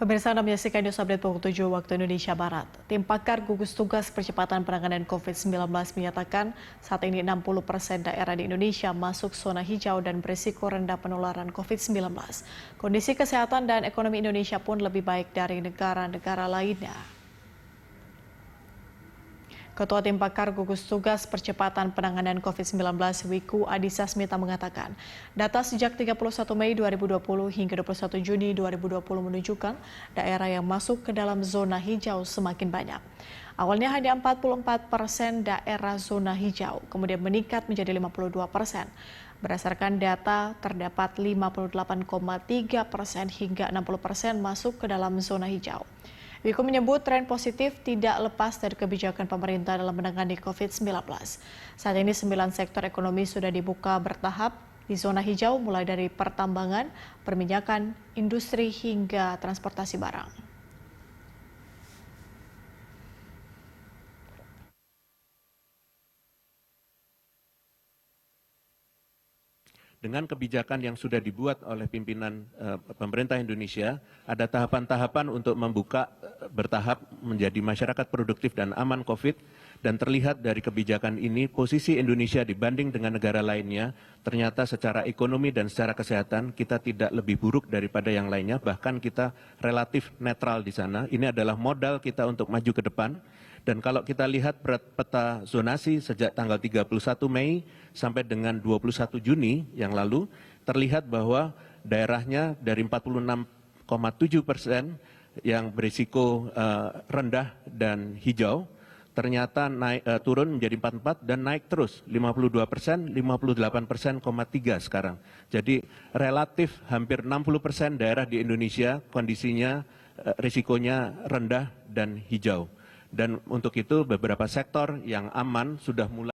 Pemirsa, Anda menyaksikan News Update pukul 7 waktu Indonesia Barat. Tim pakar gugus tugas percepatan penanganan COVID-19 menyatakan saat ini 60% daerah di Indonesia masuk zona hijau dan berisiko rendah penularan COVID-19. Kondisi kesehatan dan ekonomi Indonesia pun lebih baik dari negara-negara lainnya. Ketua Tim Pakar Gugus Tugas Percepatan Penanganan COVID-19 Wiku Adhisa Smita mengatakan, data sejak 31 Mei 2020 hingga 21 Juni 2020 menunjukkan daerah yang masuk ke dalam zona hijau semakin banyak. Awalnya hanya 44% daerah zona hijau, kemudian meningkat menjadi 52%. Berdasarkan data, terdapat 58,3% hingga 60% masuk ke dalam zona hijau. Wiku menyebut tren positif tidak lepas dari kebijakan pemerintah dalam menangani COVID-19. Saat ini 9 sektor ekonomi sudah dibuka bertahap di zona hijau mulai dari pertambangan, perminyakan, industri hingga transportasi barang. Dengan kebijakan yang sudah dibuat oleh pimpinan pemerintah Indonesia, ada tahapan-tahapan untuk membuka bertahap menjadi masyarakat produktif dan aman COVID, dan terlihat dari kebijakan ini posisi Indonesia dibanding dengan negara lainnya, ternyata secara ekonomi dan secara kesehatan kita tidak lebih buruk daripada yang lainnya, bahkan kita relatif netral di sana. Ini adalah modal kita untuk maju ke depan. Dan kalau kita lihat peta zonasi sejak tanggal 31 Mei sampai dengan 21 Juni yang lalu, terlihat bahwa daerahnya dari 46,7% yang berisiko rendah dan hijau, ternyata turun menjadi 44 dan naik terus 52%, 58,3% sekarang. Jadi relatif hampir 60% daerah di Indonesia kondisinya risikonya rendah dan hijau. Dan untuk itu beberapa sektor yang aman sudah mulai